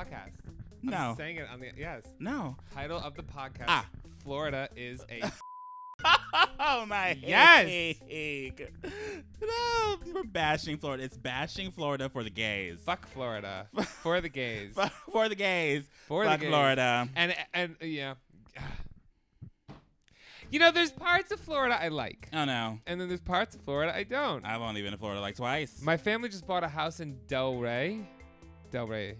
podcast. No. I'm saying it on the No. title of the podcast. Florida is a. Oh my. Yes. No, we're bashing Florida. It's bashing Florida for the gays. Fuck Florida for the gays. For the gays. For Fuck the gays. Florida. And yeah. You know, there's parts of Florida I like. Oh no. And then there's parts of Florida I don't. I've only been to Florida like twice. My family just bought a house in Delray. Delray.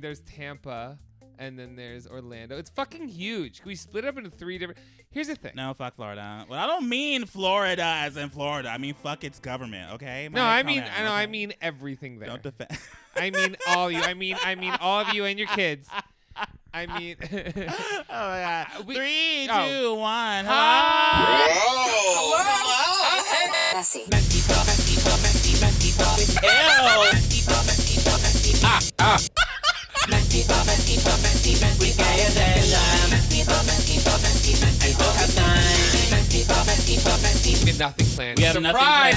There's Tampa, and then there's Orlando. It's fucking huge. Can we split it up into 3 different? Here's the thing. No, fuck Florida. Well, I don't mean Florida as in Florida. I mean fuck its government, okay? I mean everything there. Don't defend. I mean all you. I mean all of you and your kids. I mean. Oh my God. 3, 2, 1. Hello. Messy. We have nothing planned. We have Surprise!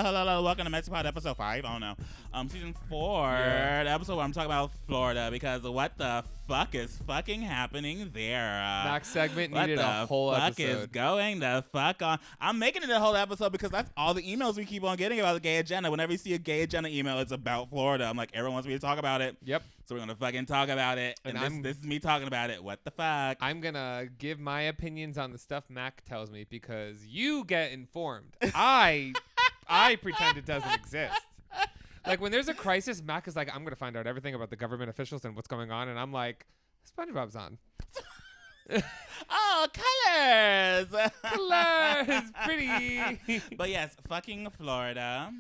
Hello. Welcome to MessyPod episode 5. I don't know. Season 4, the episode where I'm talking about Florida because what the fuck is fucking happening there? Max segment needed a whole episode. What episode. the fuck is going the fuck on? I'm making it a whole episode because that's all the emails we keep on getting about the gay agenda. Whenever you see a gay agenda email, it's about Florida. I'm like, everyone wants me to talk about it. Yep. So we're going to fucking talk about it. And this is me talking about it. What the fuck? I'm going to give my opinions on the stuff Mac tells me because you get informed. I pretend it doesn't exist. Like when there's a crisis, Mac is like, I'm going to find out everything about the government officials and what's going on. And I'm like, SpongeBob's on. Oh, colors. Colors. Pretty. But yes, fucking Florida.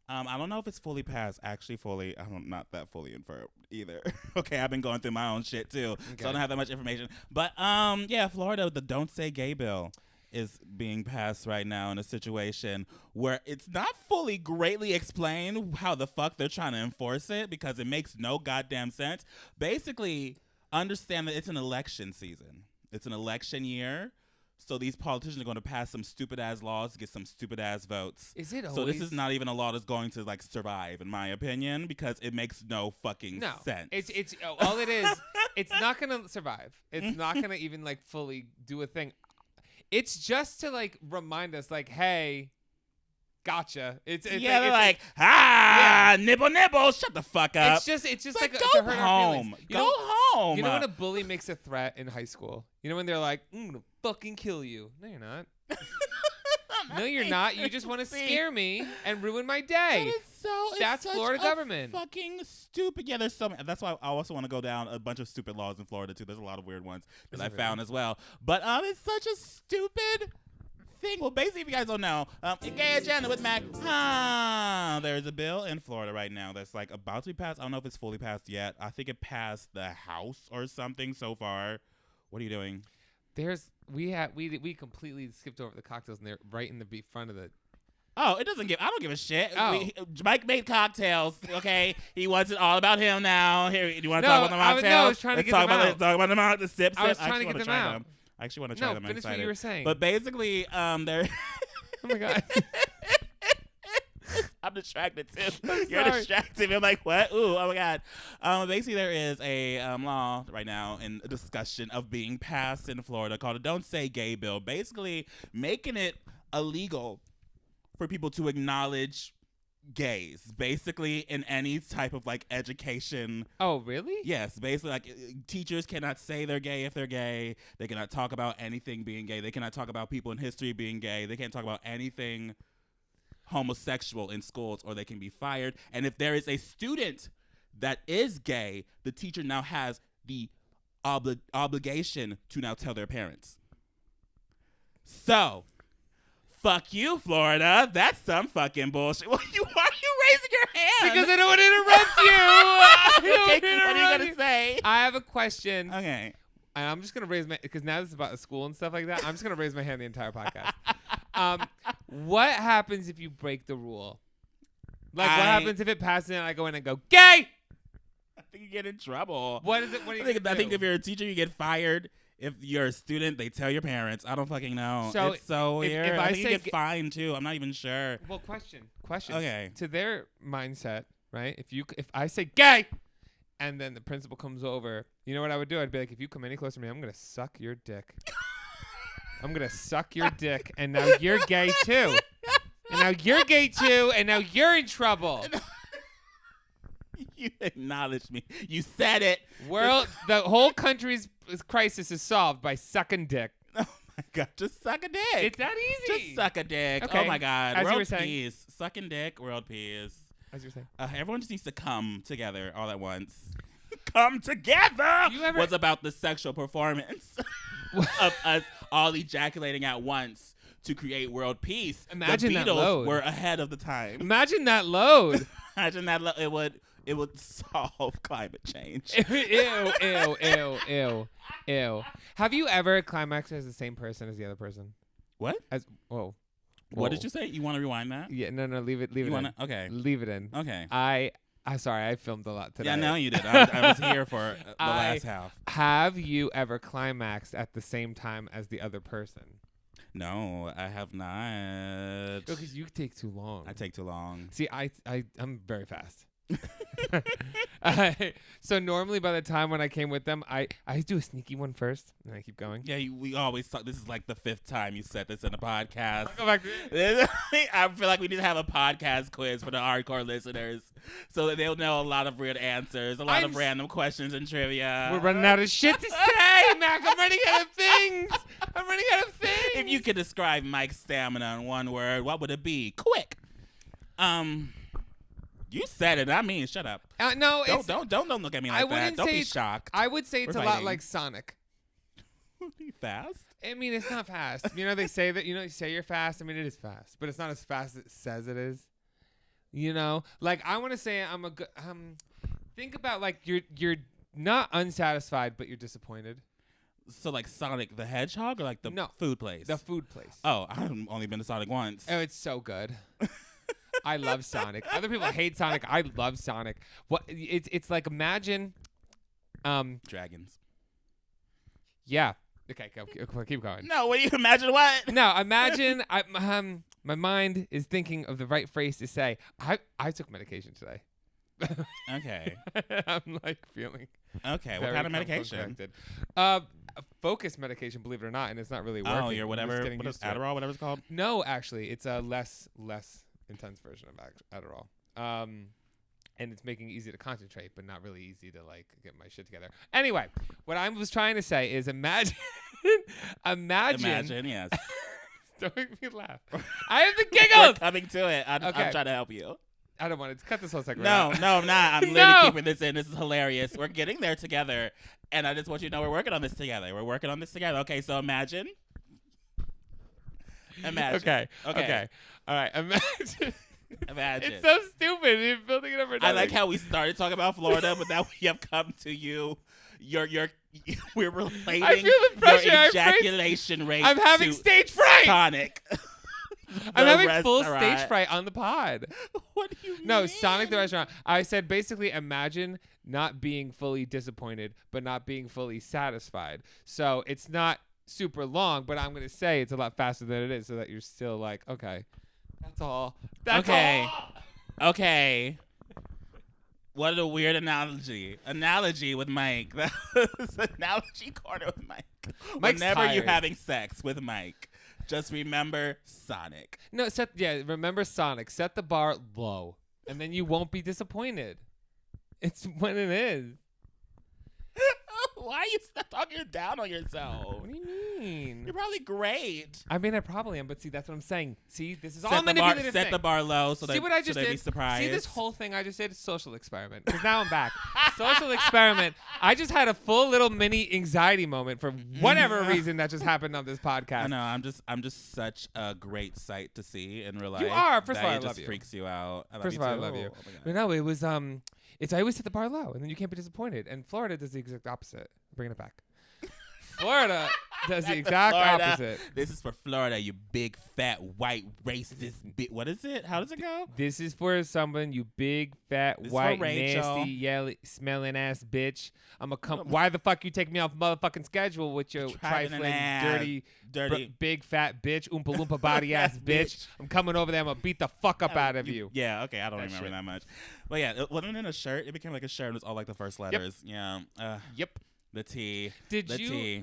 I don't know if it's fully passed. Actually, I'm not that fully informed either. Okay, I've been going through my own shit too, so I don't have that much information. But yeah, Florida, the Don't Say Gay bill is being passed right now in a situation where it's not fully greatly explained how the fuck they're trying to enforce it because it makes no goddamn sense. Basically, understand that it's an election season. It's an election year. So these politicians are going to pass some stupid ass laws to get some stupid ass votes. Is it always? So this is not even a law that's going to like survive, in my opinion, because it makes no fucking sense. It's all it is. It's not gonna survive. It's not gonna even like fully do a thing. It's just to like remind us, like, hey, gotcha. It's nibble, shut the fuck up. It's just like go to hurt our home. feelings. Go home. You know when a bully makes a threat in high school? You know when they're like, I'm gonna fucking kill you. No, you're not. No, you're not. You just want to scare me and ruin my day. That's Florida government. Fucking stupid. Yeah, there's some. That's why I also want to go down a bunch of stupid laws in Florida too. There's a lot of weird ones that I found as well. But it's such a stupid thing. Well, basically, if you guys don't know, gay agenda with Mac. There's a bill in Florida right now that's like about to be passed. I don't know if it's fully passed yet. I think it passed the House or something so far. What are you doing? We completely skipped over the cocktails and they're right in the front of the. Oh, I don't give a shit. Oh. Mike made cocktails. Okay, he wants it all about him now. Here, do you want to talk about the mocktails? I was trying to get them out. Let's talk about them out. The sip. I was trying to get them out. I actually want to try them. Finish what you were saying. But basically, they're. Oh my God. I'm distracted too. You're distracted. I'm like, what? Ooh, oh my God. Basically, there is a law right now in discussion of being passed in Florida called a Don't Say Gay bill. Basically, making it illegal for people to acknowledge gays, basically in any type of like education. Oh, really? Yes, basically like teachers cannot say they're gay if they're gay. They cannot talk about anything being gay. They cannot talk about people in history being gay. They can't talk about anything homosexual in schools or they can be fired. And if there is a student that is gay, the teacher now has the obligation to now tell their parents. So, fuck you, Florida. That's some fucking bullshit. Why are you raising your hand? Because I don't want to interrupt you. What are you going to say? I have a question. Okay. And I'm just going to raise my, because now this is about school and stuff like that. I'm just going to raise my hand the entire podcast. What happens if you break the rule? Like, what happens if it passes and I go in and go, gay? I think you get in trouble. What is it? What do you I think if you're a teacher, you get fired. If you're a student, they tell your parents. I don't fucking know. So it's so weird. if I I think you say get fined too. I'm not even sure. Well, question. Okay. To their mindset, right? If I say gay, and then the principal comes over, you know what I would do? I'd be like, if you come any closer to me, I'm gonna suck your dick. I'm gonna suck your dick, and now you're gay too. And now you're gay too, and now you're in trouble. You acknowledged me. You said it. The whole country's crisis is solved by sucking dick. Oh my God, just suck a dick. It's that easy. Just suck a dick. Okay. Oh my God. As you were World saying. peace. Sucking dick, world peace. As you're saying. Everyone just needs to come together all at once. Come together was about the sexual performance of us all ejaculating at once to create world peace. Imagine the that Beatles load. were ahead of the time. Imagine that load. Imagine that it would solve climate change. Ew. Have you ever climaxed as the same person as the other person? What? Whoa. What did you say? You want to rewind that? Yeah, no, leave it Okay. Leave it in. Okay. I'm sorry, I filmed a lot today. Yeah, no, you did. I was here for the last half. Have you ever climaxed at the same time as the other person? No, I have not. Because you take too long. I take too long. See, I'm very fast. So normally by the time when I came with them, I do a sneaky one first, and I keep going. Yeah, we always talk. This is like the 5th time you said this in a podcast. I'll go back to it. I feel like we need to have a podcast quiz for the hardcore listeners so that they'll know a lot of weird answers, a lot of random questions and trivia. We're running out of shit to say, Mac. I'm running out of things. If you could describe Mike's stamina in one word, what would it be? Quick. You said it. I mean, shut up. No, don't look at me like that. Don't be shocked. I would say it's a lot like Sonic. Fast? I mean, it's not fast. They say that. You say you're fast. I mean, it is fast, but it's not as fast as it says it is. Like I want to say I'm a good. Think about like you're not unsatisfied, but you're disappointed. So like Sonic the Hedgehog or like the food place? The food place. Oh, I've only been to Sonic once. Oh, it's so good. I love Sonic. Other people hate Sonic. I love Sonic. What it's like imagine dragons. Yeah. Okay, keep going. No, what do you imagine what? No, imagine my mind is thinking of the right phrase to say. I took medication today. Okay. I'm like feeling okay, what kind of medication? Focus medication, believe it or not, and it's not really working. Oh, your whatever, what is Adderall, whatever it's called? No, actually, it's a less intense version of Adderall. And it's making it easy to concentrate, but not really easy to like get my shit together. Anyway, what I was trying to say is imagine. Imagine, yes. Don't make me laugh. I have the giggles. We're coming to it. I'm trying to help you. I don't want to cut this whole segment. No, I'm not. I'm literally keeping this in. This is hilarious. We're getting there together, and I just want you to know we're working on this together. Okay, so imagine. Okay. All right. Imagine. Imagine. It's so stupid. You're building it up for nothing. I like how we started talking about Florida, but now we have come to you. We're relating I feel the pressure. your ejaculation rate. I'm having stage fright. Sonic. I'm having full stage fright on the pod. What do you mean? No, Sonic the restaurant. I said basically imagine not being fully disappointed, but not being fully satisfied. So it's not super long, but I'm going to say it's a lot faster than it is so that you're still like, okay, that's all. That's all. Okay. What a weird analogy. Analogy with Mike. That was analogy corner with Mike. Mike's Whenever tired. you're having sex with Mike, just remember Sonic. No, remember Sonic. Set the bar low, and then you won't be disappointed. It's when it is. Why are you talking down on yourself? What do you mean? You're probably great. I mean, I probably am, but see, that's what I'm saying. See, this is Set all the manipulative. Set the bar low so see that what I just they did? be surprised. See this whole thing I just did? Social experiment. Because now I'm back. Social experiment. I just had a full little mini anxiety moment for whatever reason that just happened on this podcast. I know. I'm just such a great sight to see in real life. You are. First of all, I love love you. It just freaks you out. First of all, I love you. But no, it was I always set the bar low, and then you can't be disappointed. And Florida does the exact opposite. Bringing it back. Florida. Does the exact Florida. opposite. This is for Florida, you big, fat, white, racist What is it? How does it go? This is for someone, you big, fat, This is white, for Rachel. nasty, yelly, smelling ass bitch. I'm a Why the fuck you take me off motherfucking schedule with your trifling, dirty, big, fat bitch, oompa loompa body ass bitch. I'm coming over there. I'm gonna beat the fuck up out of you. Yeah, okay, I don't remember shit. that much. But yeah, it wasn't in a shirt. It became like a shirt. It was all like the first letters. Yeah. Yep. The T.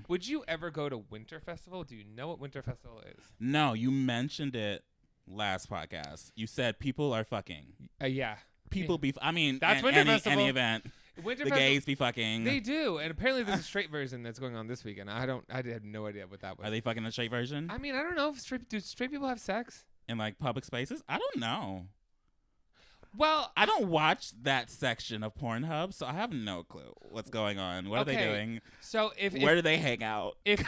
Would you ever go to Winter Festival? Do you know what Winter Festival is? No, you mentioned it last podcast. You said people are fucking. Yeah. People be. I mean, that's Winter Festival. Any event. Winter the gays be fucking. They do, and apparently there's a straight version that's going on this weekend. I had no idea what that was. Are they fucking the straight version? I mean, I don't know. Do straight people have sex in like public spaces? I don't know. Well, I don't watch that section of Pornhub, so I have no clue what's going on. What are they doing? So where do they hang out? If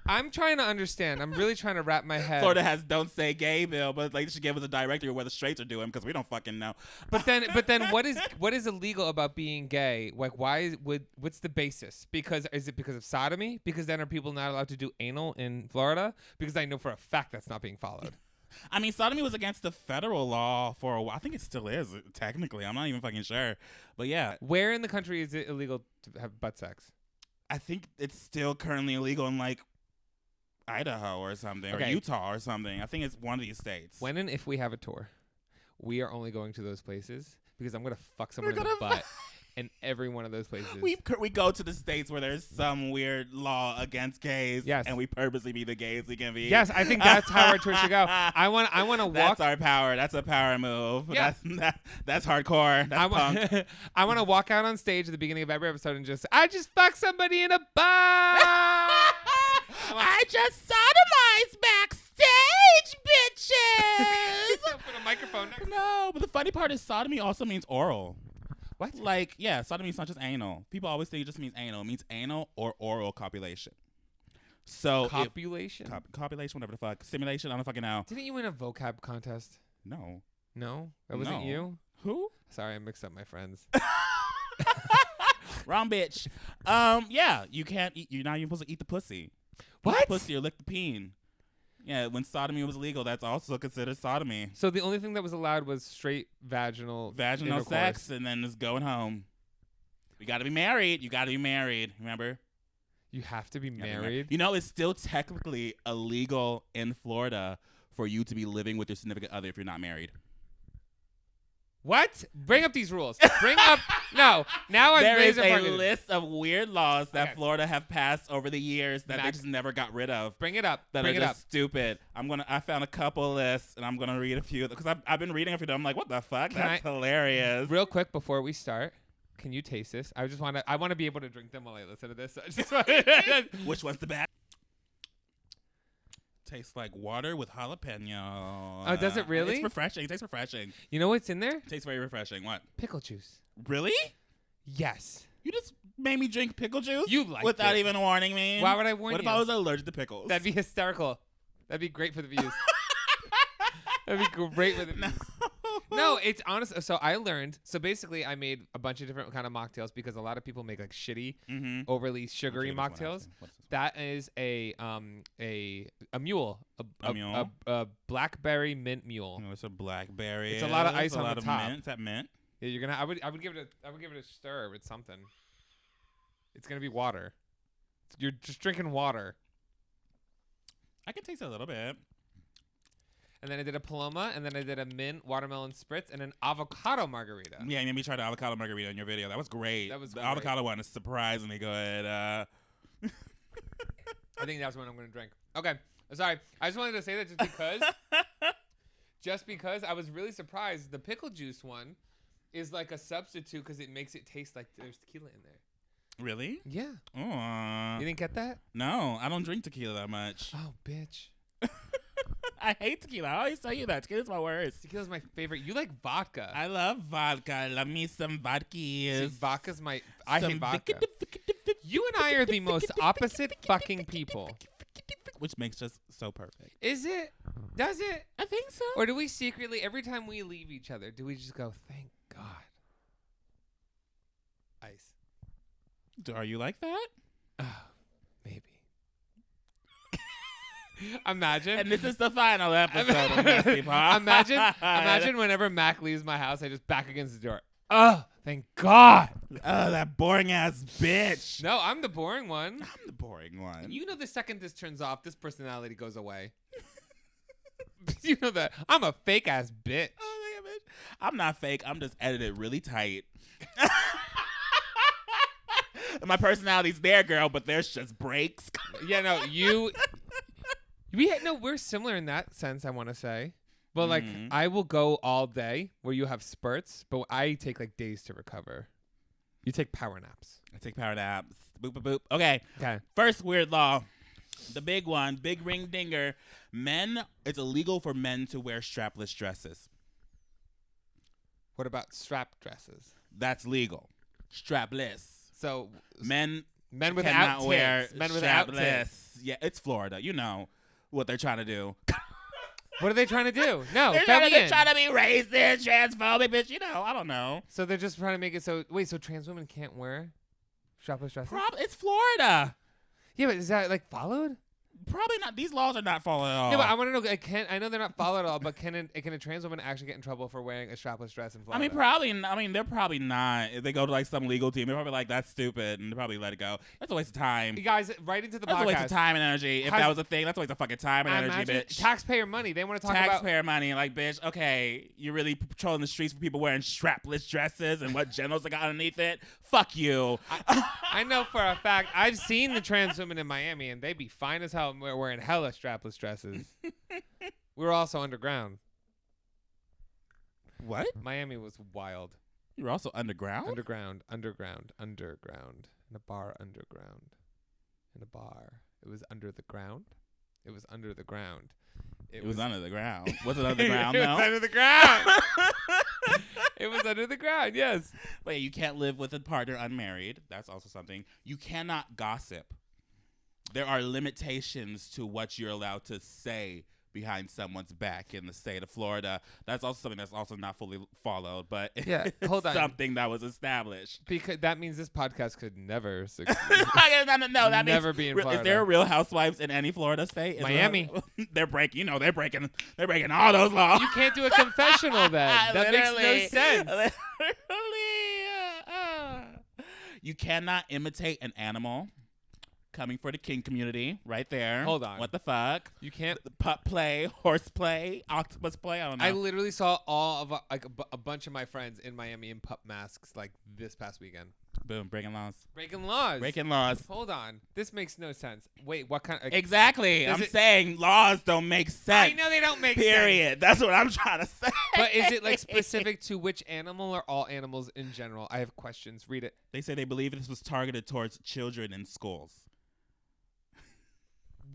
I'm trying to understand, I'm really trying to wrap my head. Florida has "Don't Say Gay" bill, but like they should give us a directory of what the straights are doing because we don't fucking know. But then, what is illegal about being gay? Like, what's the basis? Is it because of sodomy? Because then are people not allowed to do anal in Florida? Because I know for a fact that's not being followed. I mean, sodomy was against the federal law for a while. I think it still is, technically. I'm not even fucking sure. But yeah. Where in the country is it illegal to have butt sex? I think it's still currently illegal in, like, Idaho or something, or Utah or something. I think it's one of these states. When and if we have a tour, we are only going to those places because I'm going to fuck someone in the butt in every one of those places. We go to the states where there's some weird law against gays, and we purposely be the gays we can be. Yes, I think that's how our tour should go. I want to walk. That's our power. That's a power move. Yeah. That's hardcore. That's punk. I want to walk out on stage at the beginning of every episode and I just fucked somebody in a butt. I just sodomized backstage, bitches. Put a microphone next. No, but the funny part is sodomy also means oral. What? Like, yeah, sodomy is not just anal. People always think it just means anal. It means anal or oral copulation. So copulation? Copulation, whatever the fuck. Simulation, I don't fucking know. Didn't you win a vocab contest? No. No? That wasn't you? Who? Sorry, I mixed up my friends. Wrong bitch. Yeah, you can't eat. You're not even supposed to eat the pussy. What? Eat the pussy or lick the peen. Yeah, when sodomy was legal, that's also considered sodomy. So the only thing that was allowed was straight vaginal sex, and then just going home. We got to be married. You got to be married. Remember? You have to be married. You know, it's still technically illegal in Florida for you to be living with your significant other if you're not married. What? Bring up these rules. Bring up. No. Now I'm There is a list of weird laws that Florida have passed over the years that they just never got rid of. Bring it up. That are just stupid. I found a couple lists and I'm gonna read a few because I've been reading a few. I'm like, what the fuck? That's hilarious. Real quick before we start, can you taste this? I want to be able to drink them while I listen to this. So Which one's the best? Tastes like water with jalapeno. Oh, does it really? It's refreshing. It tastes refreshing. You know what's in there? Tastes very refreshing. What? Pickle juice. Really? Yes. You just made me drink pickle juice? You liked without it. even warning me? Why would I warn you? What if I was allergic to pickles? That'd be hysterical. That'd be great for the views. That'd be great for the views. No, it's honest. So I learned. So basically, I made a bunch of different kind of mocktails because a lot of people make like shitty, overly sugary mocktails. That is a mule, a blackberry mint mule. No, it's a blackberry. It's a lot of ice on the top. Mint. Is that mint? Yeah, you're gonna. I would give it a stir with something. It's gonna be water. You're just drinking water. I can taste it a little bit. And then I did a Paloma, and then I did a mint watermelon spritz, and an avocado margarita. Yeah, you made me try the avocado margarita in your video. That was great. The avocado one is surprisingly good. I think that's what I'm going to drink. Okay. Sorry. I just wanted to say that just because I was really surprised. The pickle juice one is like a substitute because it makes it taste like there's tequila in there. Really? Yeah. Oh. You didn't get that? No, I don't drink tequila that much. Oh, bitch. I hate tequila. I always tell you that. Tequila's my worst. Tequila's my favorite. You like vodka. I love vodka. I love me some vodka. See, vodka's my... I hate vodka. You and I are the most opposite fucking people. Which makes us so perfect. Is it? Does it? I think so. Or do we secretly, every time we leave each other, do we just go, thank God? Ice. Are you like that? Oh, maybe. Imagine. And this is the final episode of MessyPod. Imagine whenever Mac leaves my house, I just back against the door. Oh, thank God. Oh, that boring ass bitch. No, I'm the boring one. I'm the boring one. You know, the second this turns off, this personality goes away. You know that. I'm a fake ass bitch. Oh, yeah, bitch. I'm not fake. I'm just edited really tight. My personality's there, girl, but there's just breaks. Yeah, no, we're similar in that sense, I want to say. But like, I will go all day where you have spurts, but I take like days to recover. You take power naps. I take power naps. Boop, boop, boop. Okay. First weird law. The big one, big ring dinger. It's illegal for men to wear strapless dresses. What about strap dresses? That's legal. Strapless. So men without cannot tits. wear Men without strapless. tits. Yeah, it's Florida. You know what they're trying to do. What are they trying to do? No, they're trying to be racist, transphobic, bitch. You know, I don't know. So they're just trying to make it so. Wait, so trans women can't wear strapless dresses? It's Florida. Yeah, but is that like followed? Probably not. These laws are not followed at all. Yeah, but I want to know. I know they're not followed at all. But can a trans woman actually get in trouble for wearing a strapless dress in Florida? They're probably not. If they go to like some legal team, they're probably like, that's stupid, and they probably let it go. That's a waste of time. You guys, right into the podcast. That's a waste of time and energy. If that was a thing, that's a waste of fucking time and energy, bitch. Taxpayer money. They want to talk about taxpayer money. Like, bitch, okay, you're really patrolling the streets for people wearing strapless dresses and what genitals they got underneath it. Fuck you. I know for a fact. I've seen the trans women in Miami, and they be fine as hell wearing hella strapless dresses. We were also underground. What? Miami was wild. You were also underground? Underground. In a bar underground. In a bar. It was under the ground. It was under the ground. It was under the ground. Was it under the ground, though? It was under the ground. It was under the ground, yes. Wait, you can't live with a partner unmarried. That's also something. You cannot gossip. There are limitations to what you're allowed to say behind someone's back in the state of Florida. That's also something that's also not fully followed, but yeah, hold on. Something that was established. Because that means this podcast could never succeed. No, that never means be in Florida. Is there Real Housewives in any Florida state? Miami. They're breaking all those laws. You can't do a confessional then. That makes no sense. You cannot imitate an animal. Coming for the king community, right there. Hold on. What the fuck? You can't pup play, horse play, octopus play. I don't know. I literally saw all of a bunch of my friends in Miami in pup masks like this past weekend. Boom, breaking laws. Breaking laws. Hold on. This makes no sense. Wait, what kind of... Exactly. I'm saying laws don't make sense. I know they don't make sense. Period. That's what I'm trying to say. But is it like specific to which animal or all animals in general? I have questions. Read it. They say they believe this was targeted towards children in schools.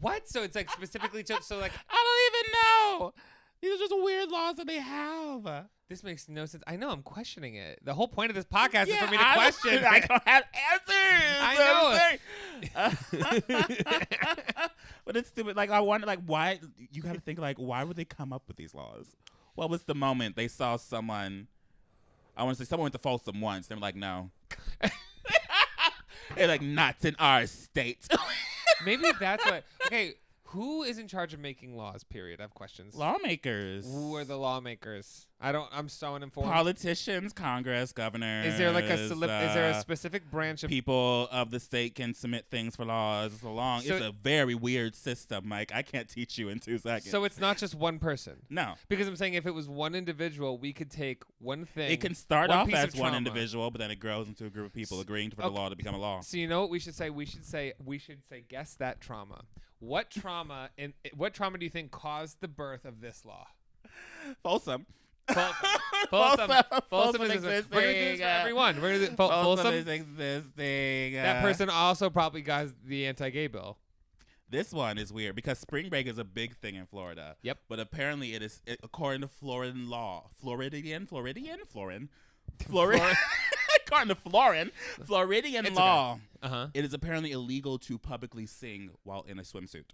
What? So it's like specifically so like... I don't even know. These are just weird laws that they have. This makes no sense. I know. I'm questioning it. The whole point of this podcast is for me to question. I don't have answers. I know. But it's stupid. Like, I wonder, like, why? You got to think, like, why would they come up with these laws? What was the moment they saw someone? I want to say someone went to Folsom once. They were like, no. They're like, not in our state. Maybe that's what. Okay, who is in charge of making laws? Period. I have questions. Lawmakers. Who are the lawmakers? I'm so uninformed. Politicians, Congress, governors. Is there like is there a specific branch of people of the state can submit things for laws? It's a very weird system, Mike. I can't teach you in 2 seconds. So it's not just one person. No, because I'm saying if it was one individual, we could take one thing. It can start off as one individual, but then it grows into a group of people agreeing for the law to become a law. So you know what we should say? We should say guess that trauma. What trauma do you think caused the birth of this law? Folsom. Folsom is existing. We're gonna do this for everyone. We're gonna do Folsom is existing. That person also probably got the anti-gay bill. This one is weird because spring break is a big thing in Florida. Yep. But apparently according to Floridian law, Floridian. According to Floridian law, okay. It is apparently illegal to publicly sing while in a swimsuit.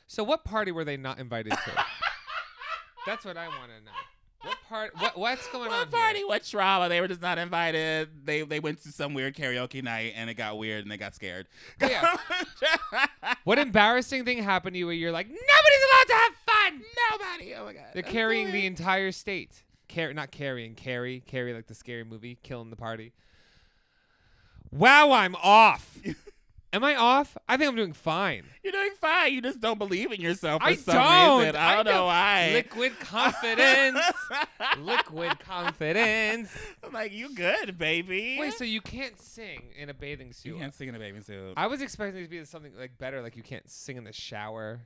So what party were they not invited to? That's what I want to know. What's going on What party? here? What trauma? They were just not invited. They went to some weird karaoke night and it got weird and they got scared. Oh, yeah. What embarrassing thing happened to you where you're like, nobody's allowed to have fun? Nobody. Oh my god. They're carrying the entire state. Not carrying. Carrie like the scary movie, killing the party. Wow, I'm off. Am I off? I think I'm doing fine. You're doing fine. You just don't believe in yourself for some reason. I don't know why. Liquid confidence. Liquid confidence. I'm like, you good, baby. Wait, so you can't sing in a bathing suit? You can't sing in a bathing suit. I was expecting it to be something like better, like you can't sing in the shower.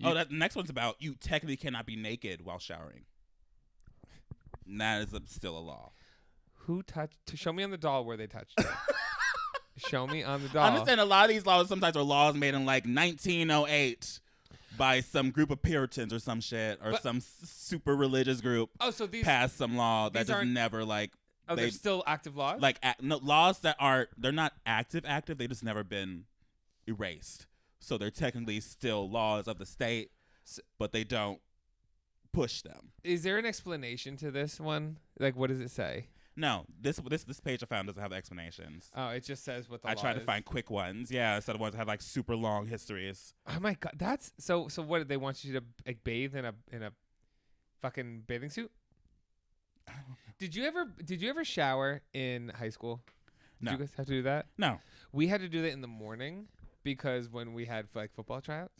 The next one's about you technically cannot be naked while showering. And that is still a law. Who touched? Show me on the doll where they touched it. Show me on the doll. I understand a lot of these laws sometimes are laws made in like 1908 by some group of Puritans or some shit or some super religious group. Oh, so these passed some law that just never like. Oh, they're still active laws? Like no, laws that they're not active. They just never been erased. So they're technically still laws of the state, but they don't push them. Is there an explanation to this one? Like, what does it say? No, this page I found doesn't have the explanations. Oh, it just says what the law is. I tried to find quick ones. Yeah, instead of ones that have like super long histories. Oh my god, that's so. What did they want you to like bathe in a fucking bathing suit? Did you ever shower in high school? Did you guys have to do that? No. We had to do that in the morning because when we had like football tryouts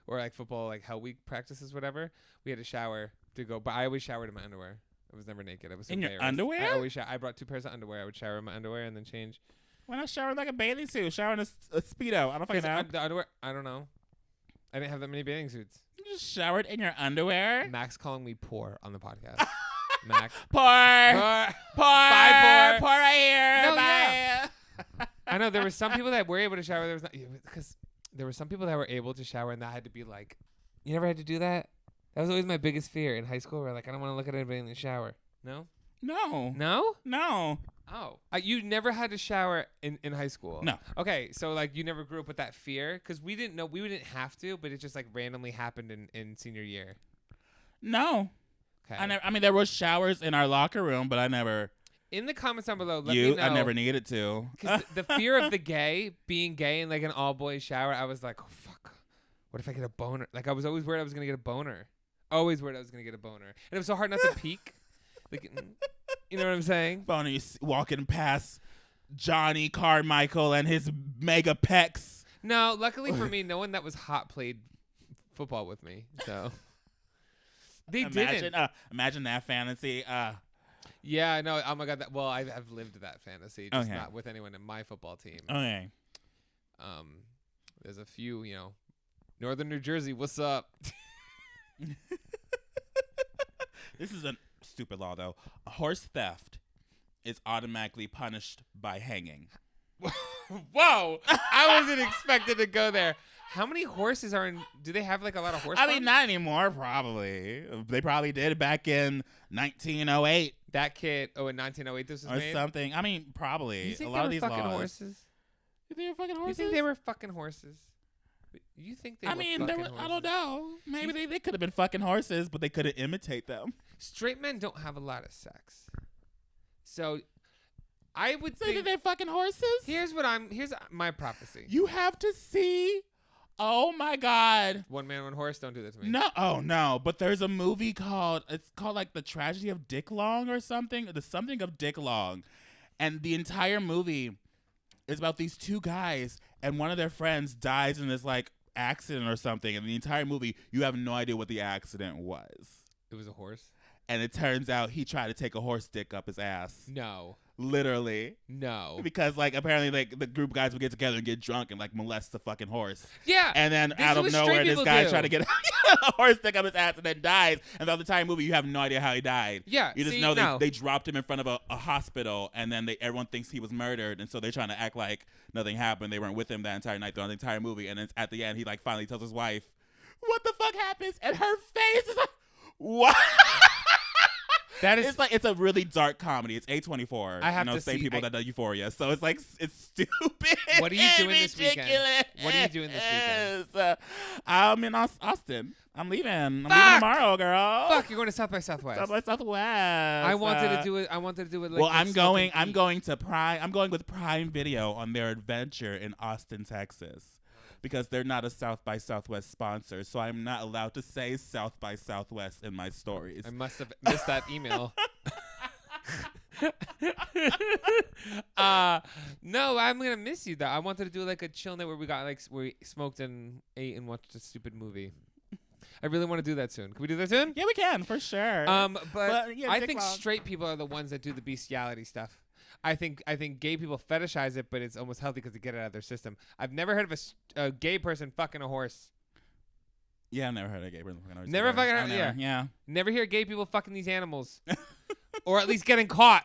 or like football like Hell Week practices, whatever, we had to shower to go. But I always showered in my underwear. I was never naked. I was in embarrassed. Your underwear? I brought 2 pairs of underwear. I would shower in my underwear and then change. Why not shower like a bathing suit? Shower in a Speedo. I don't fucking know. The underwear. I don't know. I didn't have that many bathing suits. You just showered in your underwear? Max calling me poor on the podcast. Max. Poor. Bye, poor right here. No, bye. Yeah. I know there were some people that were able to shower. There was not because there were some people that were able to shower and that had to be like, you never had to do that. That was always my biggest fear in high school. Where like I don't want to look at anybody in the shower. No. No. Oh, you never had to shower in high school? No. Okay, so like you never grew up with that fear because we didn't know we didn't have to, but it just like randomly happened in senior year. No. Okay. I mean, there was showers in our locker room, but I never. In the comments down below, let me know. I never needed to. Because the fear of being gay in like an all boys shower, I was like, oh fuck, what if I get a boner? Like I was always worried I was gonna get a boner. Always worried I was gonna get a boner, and it was so hard not to peek. Like, you know what I'm saying? Boner, you walking past Johnny Carmichael and his mega pecs. No, luckily for me, no one that was hot played football with me. So they didn't. Imagine that fantasy. Yeah, I know. Oh my god. I've lived that fantasy, just not with anyone in my football team. Okay. There's a few, Northern New Jersey. What's up? This is a stupid law, though. A horse theft is automatically punished by hanging. Whoa! I wasn't expected to go there. How many horses are in? Do they have like a lot of horse? I mean, not anymore. Probably. They probably did back in 1908. That kid. Oh, in 1908, this was or made? something. I mean, probably. You think a lot of these fucking laws. Horses? You think they were fucking horses? You think they were fucking horses? You think they? I mean, there were. I don't know. Maybe they could have been fucking horses, but they couldn't imitate them. Straight men don't have a lot of sex, so I would think they're fucking horses. Here's my prophecy. You have to see. Oh my God. One man, one horse. Don't do that to me. No. Oh no. But there's a movie called like The Tragedy of Dick Long or something. The something of Dick Long, and the entire movie is about these 2 guys, and one of their friends dies in this like accident or something. And the entire movie, you have no idea what the accident was. It was a horse. And it turns out he tried to take a horse dick up his ass. No. Literally. No. Because like apparently like the group of guys would get together and get drunk and like molest the fucking horse. Yeah. And then out of nowhere this guy tried to get a horse dick up his ass and then dies. And the entire movie you have no idea how he died. Yeah. You just know they dropped him in front of a hospital and then everyone thinks he was murdered, and so they're trying to act like nothing happened. They weren't with him that entire night throughout the entire movie, and then at the end he like finally tells his wife, "What the fuck happens?" And her face is like, "What?" That is. It's like it's a really dark comedy. It's A24. I have to same see- people that do Euphoria. So it's like it's stupid. What are you doing this weekend? Ridiculous. What are you doing this weekend? I'm in Austin. I'm leaving. I'm leaving Fuck! tomorrow, girl. Fuck, you're going to South by Southwest. South by Southwest. I wanted to do it. I wanted to do it. Like Well, this I'm going. fucking I'm going to Prime. I'm going with Prime Video on their adventure in Austin, Texas, because they're not a South by Southwest sponsor. So I'm not allowed to say South by Southwest in my stories. I must have missed that email. No, I'm gonna miss you though. I wanted to do like a chill night where we got like where we smoked and ate and watched a stupid movie. I really want to do that soon. Can we do that soon? Yeah, we can for sure. But yeah, I Dick think Long. straight people are the ones that do the bestiality stuff. I think gay people fetishize it, but it's almost healthy because they get it out of their system. I've never heard of a gay person fucking a horse. Yeah, I've never heard of gay person fucking horse Never either. fucking I've heard- never- yeah. Never hear gay people fucking these animals, or at least getting caught.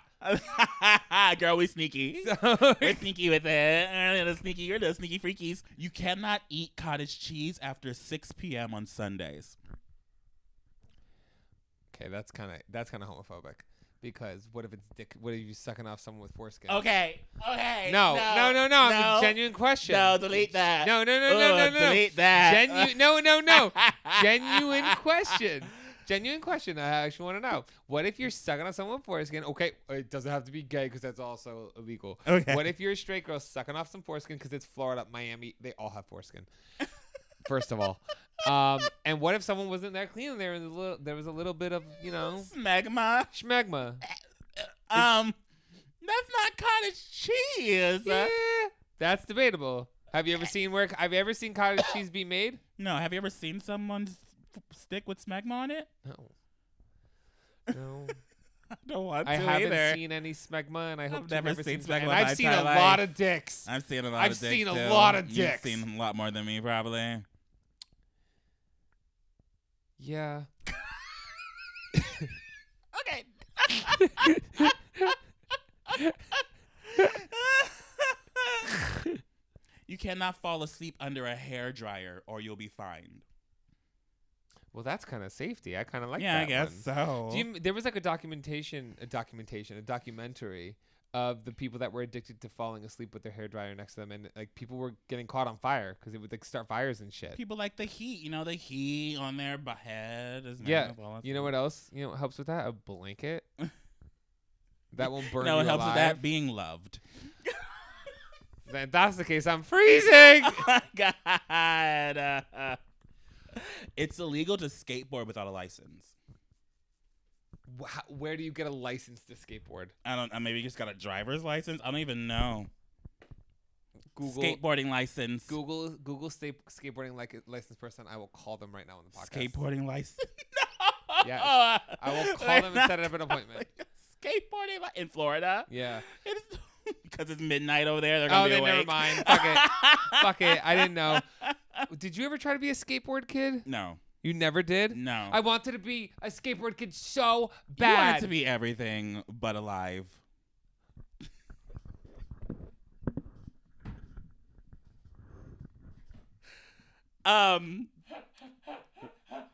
Girl, we sneaky. So, We're sneaky with it. You're the sneaky freakies. You cannot eat cottage cheese after 6 p.m. on Sundays. okay, that's kind of homophobic. Because what if it's dick? What if you sucking off someone with foreskin? Okay. No. I'm a genuine question. No, delete that. No. Delete that. No. Genuine question. Genuine question. I actually want to know. What if you're sucking on someone with foreskin? Okay, it doesn't have to be gay because that's also illegal. Okay. What if you're a straight girl sucking off some foreskin because it's Florida, Miami? They all have foreskin. First of all. And what if someone wasn't that clean there and there was a little bit of, Smegma. schmegma? That's not cottage cheese. Yeah, that's debatable. Have you ever seen cottage cheese be made? No. Have you ever seen someone stick with smegma on it? No. I don't want to I haven't either. seen any smegma, and I hope I've you've never seen smegma And in my I've seen a entire lot life. of dicks. I've seen a lot I've of dicks. seen a too. lot of dicks. You've seen a lot more than me, probably. Yeah. Okay. You cannot fall asleep under a hair dryer or you'll be fined. Well, that's kind of safety. I kind of like Yeah, that I guess one. so. There was like a documentary of the people that were addicted to falling asleep with their hairdryer next to them, and like people were getting caught on fire because it would like start fires and shit. People like the heat, the heat on their head. Yeah. You know what else? Helps with that? A blanket. That won't burn you it helps alive. with that being loved. Then if that's the case, I'm freezing. Oh my God. It's illegal to skateboard without a license. Where do you get a license to skateboard? I don't. Maybe you just got a driver's license. I don't even know. Google Skateboarding license. Google skateboarding license person. I will call them right now on the podcast. Skateboarding license. Yes. I will call them and set up an appointment. Skateboarding in Florida. Yeah. It's because it's midnight over there. They're gonna be awake. Never mind. Fuck it. Fuck it. I didn't know. Did you ever try to be a skateboard kid? No. You never did? No. I wanted to be a skateboard kid so You bad. wanted to be everything but alive.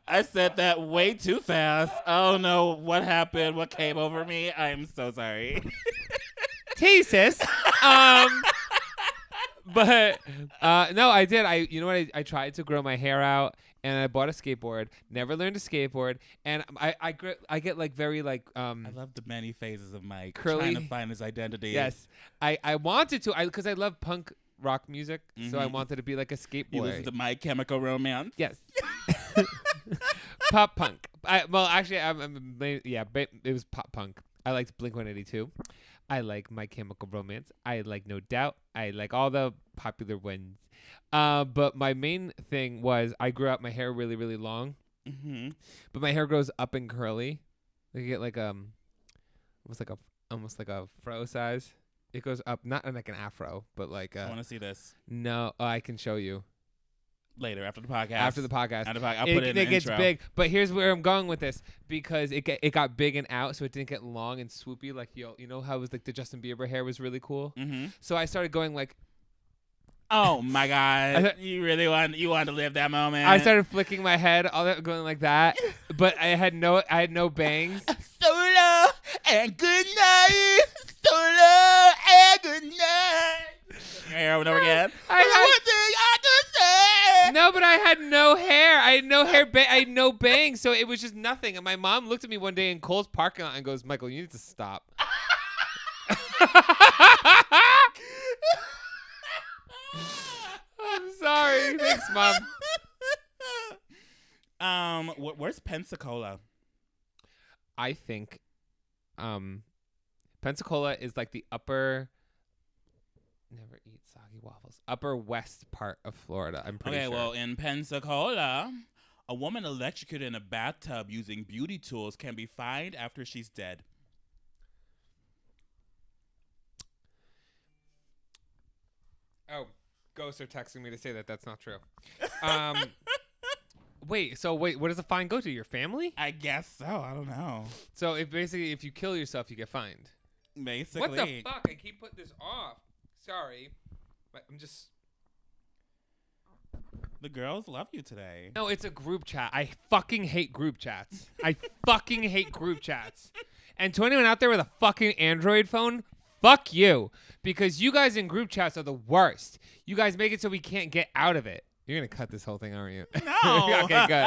I said that way too fast. Oh no, what happened? What came over me? I am so sorry. Thesis. But no, I did. I tried to grow my hair out, and I bought a skateboard. Never learned to skateboard, and I get like very like I love the many phases of Mike curly. trying to find his identity. Yes, I wanted to because I love punk rock music, so I wanted to be like a skateboard. You listen to My Chemical Romance. Yes. Pop punk. It was pop punk. I liked Blink-182. I like My Chemical Romance. I like No Doubt. I like all the popular ones. But my main thing was I grew out my hair really, really long. Mm-hmm. But my hair grows up and curly. I get like almost like a fro size. It goes up, not like an afro, but like I want to see this no. I can show you later after the podcast. after the podcast. I'll put it in the gets intro. big, but here's where I'm going with this because it got big and out, so it didn't get long and swoopy like you know how it was like the Justin Bieber hair was really cool. Mm-hmm. So I started going like, oh my God, you wanted to live that moment. I started flicking my head, all that going like that, but I had no bangs. Solo. And good night, so long, and good night. Hair over and over again. I say. No, but I had no hair. I had no hair. I had no bangs, so it was just nothing. And my mom looked at me one day in Cole's parking lot and goes, "Michael, you need to stop." I'm sorry. Thanks, Mom. Where's Pensacola? I think, Pensacola is like the upper. Never eat soggy waffles. Upper west part of Florida. I'm pretty sure. Okay, well, in Pensacola, a woman electrocuted in a bathtub using beauty tools can be fined after she's dead. Oh, ghosts are texting me to say that that's not true. Wait, what does the fine go to? Your family? I guess so. I don't know. So if you kill yourself, you get fined. Basically. What the fuck? I keep putting this off. Sorry. But I'm just... The girls love you today. No, it's a group chat. I fucking hate group chats. I fucking hate group chats. And to anyone out there with a fucking Android phone, fuck you. Because you guys in group chats are the worst. You guys make it so we can't get out of it. You're going to cut this whole thing, aren't you? No. Okay, good.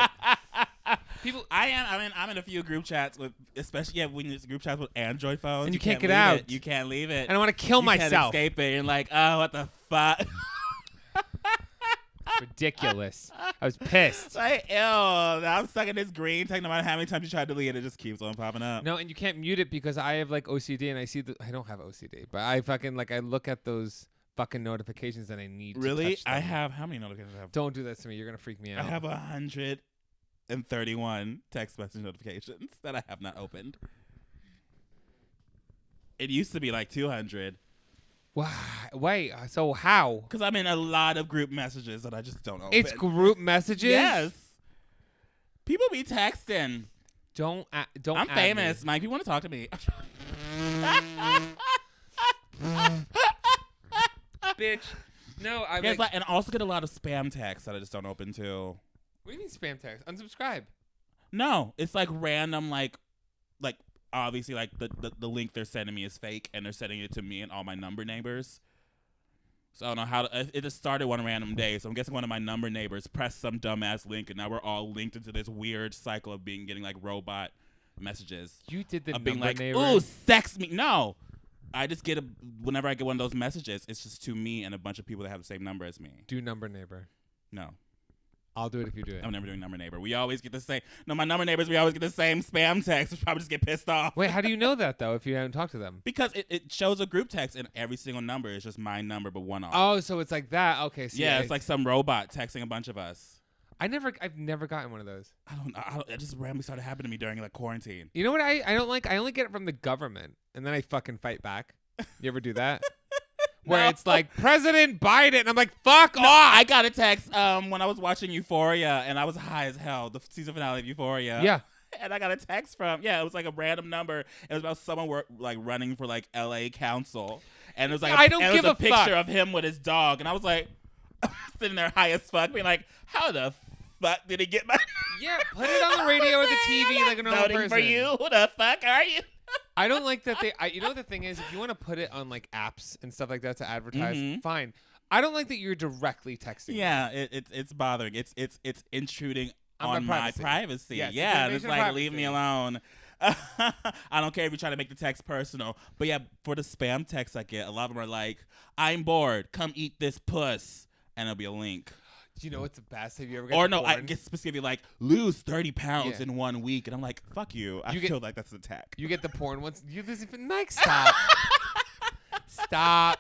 I'm in a few group chats with, especially when it's group chats with Android phones. And you can't get out. You can't leave it. And I want to kill myself. You can't escape it. You're like, oh, what the fuck? Ridiculous. I was pissed. Like, ew. I'm stuck in this green text. No matter how many times you try to delete it, it just keeps on popping up. No, and you can't mute it because I have like OCD and I see I don't have OCD, but I fucking I look at those fucking notifications and I need really? to touch them. I have how many notifications I have? Don't do that to me. You're gonna freak me out. I have 131 text message notifications that I have not opened. It used to be like 200. Wow. Wait, so how? Because I'm in a lot of group messages that I just don't open. It's group messages? Yes. People be texting. Don't I'm famous, Mike. You want to talk to me? Bitch. No, I yes, and also get a lot of spam texts that I just don't open too. What do you mean spam text? Unsubscribe. No, it's like random, like obviously like the link they're sending me is fake, and they're sending it to me and all my number neighbors. So I don't know how it just started one random day. So I'm guessing one of my number neighbors pressed some dumbass link, and now we're all linked into this weird cycle of getting like robot messages. You did the of number being like, neighbor? ooh, sex me. No, I just whenever I get one of those messages, it's just to me and a bunch of people that have the same number as me. Do number neighbor. No. I'll do it if you do it. I'm never doing number neighbor. We always get the same. No, my number neighbors, we always get the same spam text. We probably just get pissed off. Wait, how do you know that, though, if you haven't talked to them? Because it shows a group text, and every single number is just my number, but one off. Oh, so it's like that. Okay. So yeah, it's like some robot texting a bunch of us. I've never gotten one of those. I don't know. It just randomly started happening to me during like quarantine. You know what I don't like? I only get it from the government, and then I fucking fight back. You ever do that? Where it's like President Biden, and I'm like, fuck off. I got a text when I was watching Euphoria, and I was high as hell. The season finale of Euphoria. Yeah. And I got a text from it was like a random number. It was about someone like running for like LA council, and it was like a picture of him with his dog, and I was like sitting there high as fuck, being like, how the fuck did he get my? Yeah, put it on the radio or the TV like a normal person. For you, who the fuck are you? I don't like that you know the thing is, if you want to put it on like apps and stuff like that to advertise, fine. I don't like that you're directly texting. Yeah, it's bothering. It's intruding on my privacy. Yes, yeah, it's like leave me alone. I don't care if you try to make the text personal, but yeah, for the spam texts I get, a lot of them are like, "I'm bored. Come eat this puss," and it'll be a link. Do you know what's the best? Have you ever? Or no, I get specifically like lose 30 pounds in 1 week, and I'm like, fuck you. I feel like that's an attack. You get the porn ones. You lose even Mike. Stop. Stop.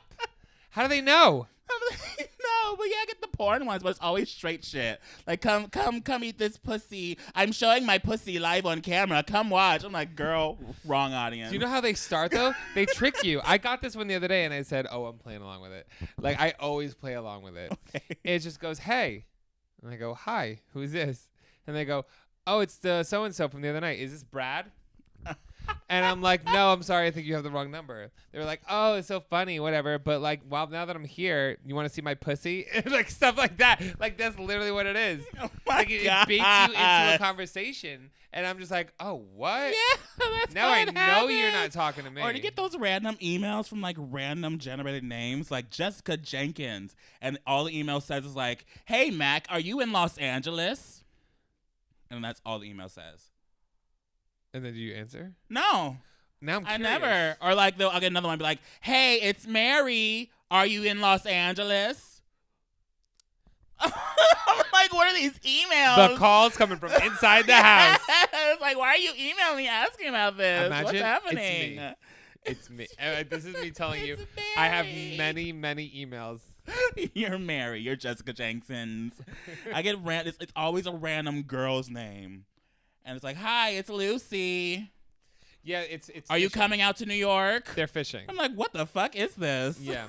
How do they know? No, but yeah, I get the porn ones, but it's always straight shit. Like, come eat this pussy. I'm showing my pussy live on camera. Come watch. I'm like, girl, wrong audience. Do you know how they start though? They trick you. I got this one the other day, and I said, "Oh, I'm playing along with it." Like I always play along with it. Okay. It just goes, "Hey," and I go, "Hi, who's this?" And they go, "Oh, it's the so and so from the other night. Is this Brad?" And I'm like, no, I'm sorry. I think you have the wrong number. They were like, oh, it's so funny, whatever. But like, well, now that I'm here, you want to see my pussy? Like stuff like that. Like that's literally what it is. Oh my Like it God. baits you into a conversation. And I'm just like, oh, what? Yeah, that's Now how I it know you're not happens. talking to me. Or to get those random emails from like random generated names like Jessica Jenkins. And all the email says is like, hey, Mac, are you in Los Angeles? And that's all the email says. And then do you answer? No. Now I'm I curious. never. Or like, I'll get another one be like, hey, it's Mary. Are you in Los Angeles? I'm like, what are these emails? The call's coming from inside the house. It's like, why are you emailing me asking about this? Imagine What's happening? It's me. This is me telling you. It's I have Mary. many, many emails. You're Mary. You're Jessica Jenkins. I get it's always a random girl's name. And it's like, hi, it's Lucy. Yeah, it's. Are you fishing. coming out to New York? They're fishing. I'm like, what the fuck is this? Yeah.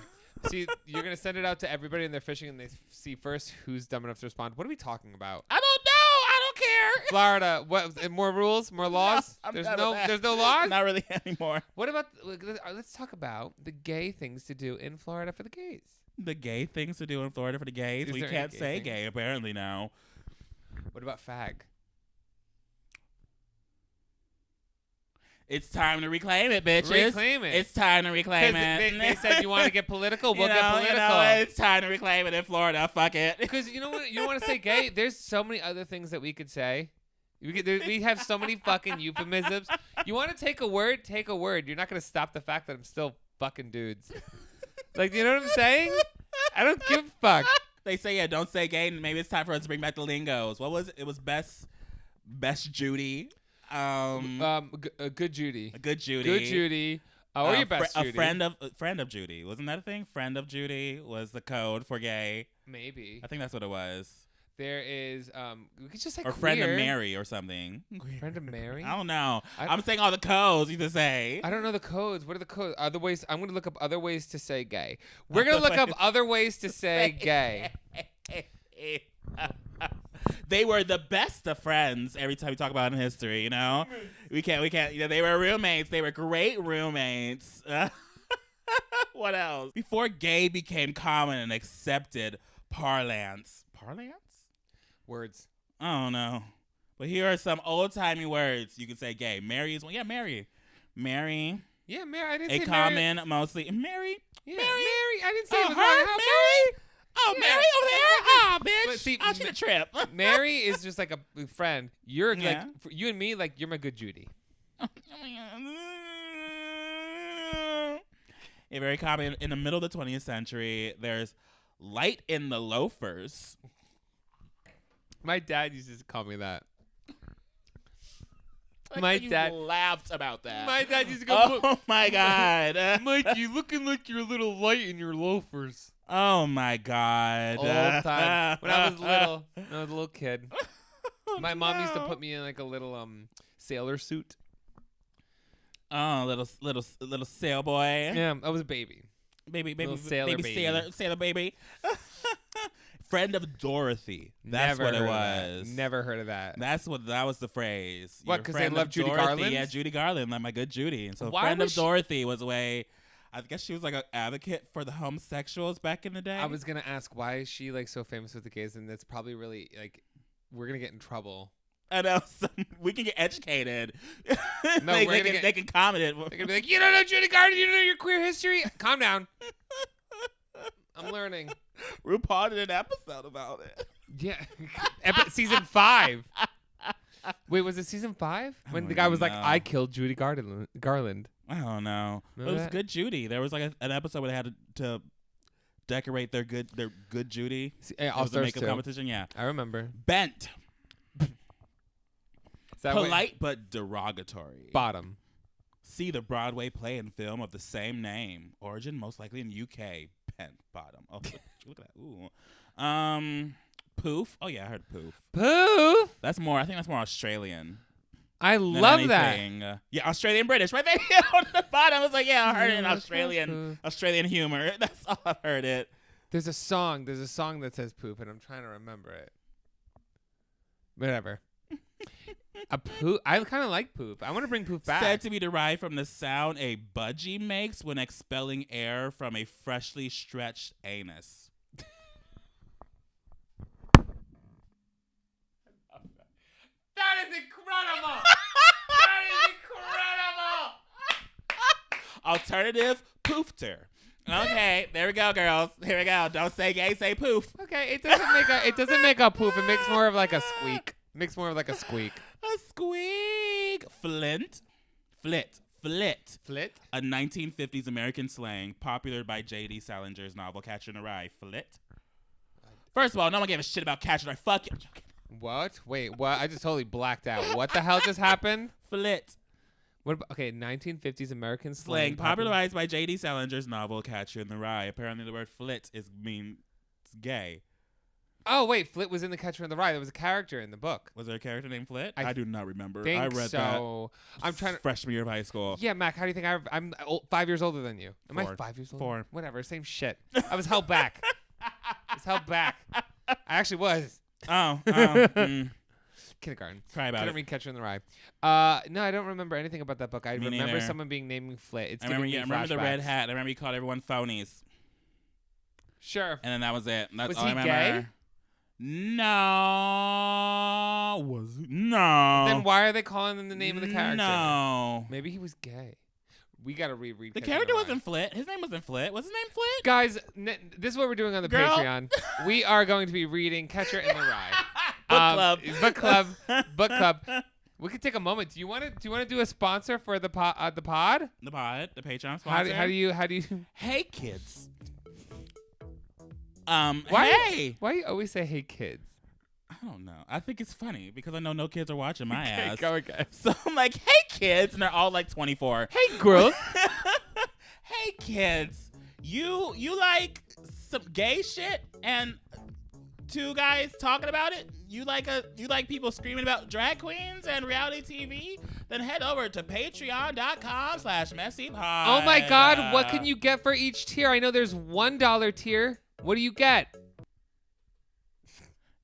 See, you're gonna send it out to everybody, and they're fishing, and they see first who's dumb enough to respond. What are we talking about? I don't know. I don't care. Florida. What? More rules? More laws? I'm There's done no. with that. There's no laws. Not really anymore. What about? Let's talk about the gay things to do in Florida for the gays. The gay things to do in Florida for the gays. Is We there can't any gay say things? gay apparently now. What about fag? It's time to reclaim it, bitches. Reclaim it. It's time to reclaim it. They said you want to get political. We'll You get know, political. it's time to reclaim it in Florida. Fuck it. Because you know what? You don't want to say gay. There's so many other things that we could say. We have so many fucking euphemisms. You want to take a word? Take a word. You're not gonna stop the fact that I'm still fucking dudes. Like, you know what I'm saying? I don't give a fuck. They say, yeah, don't say gay. Maybe it's time for us to bring back the lingos. What was it? It was best Judy. Good Judy. A good Judy. Good Judy. Or your best Judy. A friend of Judy. Wasn't that a thing? Friend of Judy was the code for gay. Maybe. I think that's what it was. There is we could just say Or queer. friend of Mary or something. Friend of Mary? I don't know. I- I'm saying all the codes you to say. I don't know the codes. What are the codes? Other ways. I'm gonna look up other ways to say gay. We're gonna look up other ways to say gay. They were the best of friends every time we talk about it in history, you know? We can't, you know, they were roommates. They were great roommates. What else? Before gay became common and accepted parlance. Parlance? Words. I don't know. But here are some old-timey words you can say gay. Mary is one. Yeah, Mary. Mary. Yeah, Mary. I didn't A say common, mostly. Mary? Mary. Mary? Mary. I didn't say Oh, it was her? wrong. How Mary? Oh, Yeah. Mary over there? Oh, bitch. But see, I should have tripped. Mary is just like a friend. You're Yeah. like for you and me. Like you're my good Judy. Yeah, very common. In the middle of the 20th century, there's light in the loafers. My dad used to call me that. Like My you dad- laughed about that. My dad used to go, Oh my god. Mike, you looking like you're a little light in your loafers. Oh my god. All the time. When I was little, when I was a little kid. My mom used to put me in like a little sailor suit. Oh, little sail boy. Yeah, I was a baby. Baby Little sailor baby. sailor baby. Friend of Dorothy. That's Never what it heard of that. was. Never heard of that. That was the phrase. What, You're 'cause a they friend love of Judy Dorothy. Garland? Yeah, Judy Garland, like my good Judy. And so Why friend was of she- Dorothy was a way. I guess she was like an advocate for the homosexuals back in the day. I was gonna ask why is she like so famous with the gays, and that's probably really like we're gonna get in trouble. I know. We can get educated. No, they can comment it. They're gonna be like, you don't know Judy Garland, you don't know your queer history. Calm down. I'm learning. RuPaul did an episode about it. Yeah, season 5. Wait, was it season 5 when don't the guy was like, know. "I killed Judy Garland"? I don't know. Remember It was that? good Judy. There was like an episode where they had to decorate their good Judy. Hey, It All was a Stars makeup 2. competition. Yeah. I remember. Bent. Is that what- Polite but derogatory. bottom. See the Broadway play and film of the same name. Origin most likely in UK. Bent bottom. Oh, look at that. Ooh. Poof. Oh yeah, I heard poof. Poof. I think that's more Australian. I than love that. anything. Yeah, Australian British. Right there on the bottom. I was like, yeah, I heard it in Yeah, Australian humor. That's all I've heard it. There's a song that says poop, and I'm trying to remember it. Whatever. A poof. I kind of like poof. I want to bring poof back. Said to be derived from the sound a budgie makes when expelling air from a freshly stretched anus. That is incredible. That is incredible. Alternative poofter. Okay, there we go, girls. Here we go. Don't say gay, say poof. Okay, it doesn't make a poof. It makes more of like a squeak. Makes more of like a squeak. A squeak. Flint. Flit. A 1950s American slang popular by J.D. Salinger's novel Catcher in the Rye. Flit. First of all, no one gave a shit about Catcher in the Rye. Fuck you. What? Wait, what? I just totally blacked out. What the hell just happened? Flit. What about, 1950s American Slang popularized by J.D. Salinger's novel Catcher in the Rye. Apparently the word flit means gay. Oh, wait, Flit was in The Catcher in the Rye. There was a character in the book. Was there a character named Flit? I do not remember. I read so. that. I'm trying to. Freshman year of high school. Yeah, Mac, how do you think I'm 5 years older than you? Am I 5 years older? 4. Whatever, same shit. I was held back. I actually was. Kindergarten. Cry about Couldn't it. read Catcher in the Rye. No, I don't remember anything about that book. I Me remember neither. someone being named Flit. I remember the red hat. I remember he called everyone phonies. Sure. And then that was it. That's Was all he I remember. gay? No. Was he? No. Then why are they calling him the name of the character? No. Maybe he was gay. We got to reread The Catcher in character Rye. wasn't Flit. His name wasn't Flit. Was his name Flit? Guys, this is what we're doing on the Girl. Patreon. We are going to be reading Catcher in the Rye. Book club. Book club. We could take a moment. Do you want to do a sponsor for the pod? The Patreon sponsor. How do you? Hey kids. Why do you always say "Hey kids"? I don't know. I think it's funny because I know no kids are watching my ass. Go again. So I'm like, hey kids, and they're all like 24. Hey girls. Hey kids, you like some gay shit and two guys talking about it? You like people screaming about drag queens and reality TV? Then head over to patreon.com/MessyPod. Oh my God! What can you get for each tier? I know there's $1 tier. What do you get?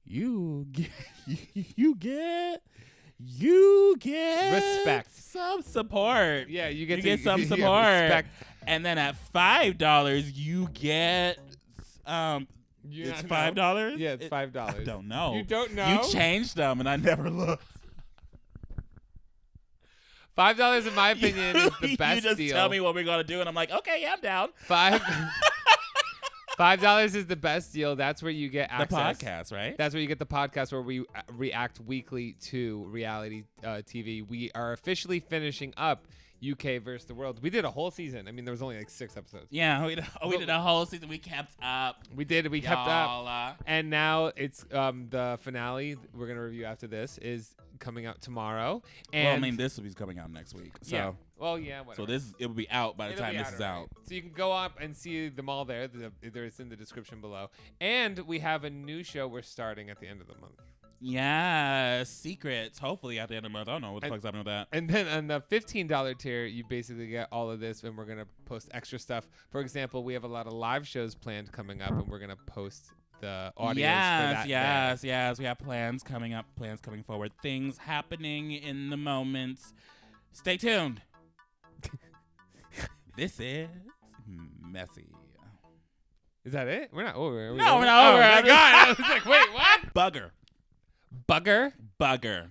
You get Respect. Some support. Yeah, you get to some yeah, support. respect. And then at $5 you get it's $5? Yeah, it's $5. I don't know. You don't know? You changed them and I never looked. $5, in my opinion, is the best You just deal. tell me what we're gonna do and I'm like, okay, yeah, I'm down. $5 is the best deal. That's where you get access. The podcast, right? That's where you get the podcast where we react weekly to reality TV. We are officially finishing up UK versus the world. We did a whole season. I mean, there was only like 6 episodes. Yeah, we did a whole season. We kept up. We kept up. And now it's the finale we're going to review after this is coming out tomorrow. And Well, I mean, this will be coming out next week. So. yeah. Well, yeah, whatever. So it will be out by the It'll time be this is already. out. So you can go up and see them all there. There's in the description below. And we have a new show we're starting at the end of the month. Yeah, secrets. Hopefully at the end of the month. I don't know what the fuck's happening with that. And then on the $15 tier, you basically get all of this, and we're going to post extra stuff. For example, we have a lot of live shows planned coming up, and we're going to post the audios for that. Yes. We have plans coming up, plans coming forward, things happening in the moments. Stay tuned. This is Messy. Is that it? We're not over. No, we're not over. Oh, my God. I was like, wait, what? Bugger.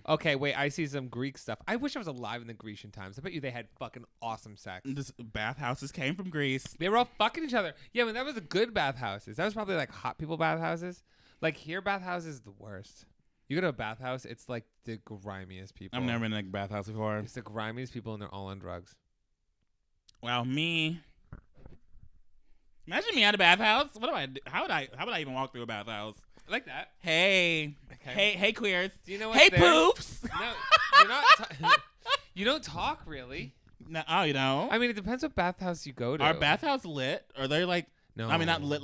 Okay, wait. I see some Greek stuff. I wish I was alive in the Grecian times. I bet you they had fucking awesome sex. This bathhouses came from Greece. They were all fucking each other. Yeah, but that was the good bathhouses. That was probably like hot people bathhouses. Like here, bathhouses is the worst. You go to a bathhouse, it's like the grimiest people. I've never been in a bathhouse before. It's the grimiest people, and they're all on drugs. Wow, me. Imagine me at a bathhouse. What do I do? How would I even walk through a bathhouse? I like that. Hey, Okay. hey, queers. Do you know what's Hey, there? poofs. No, you're not. You don't talk really. No, you know. I mean, it depends what bathhouse you go to. Are bathhouse lit? Are they like? No. I mean, not lit,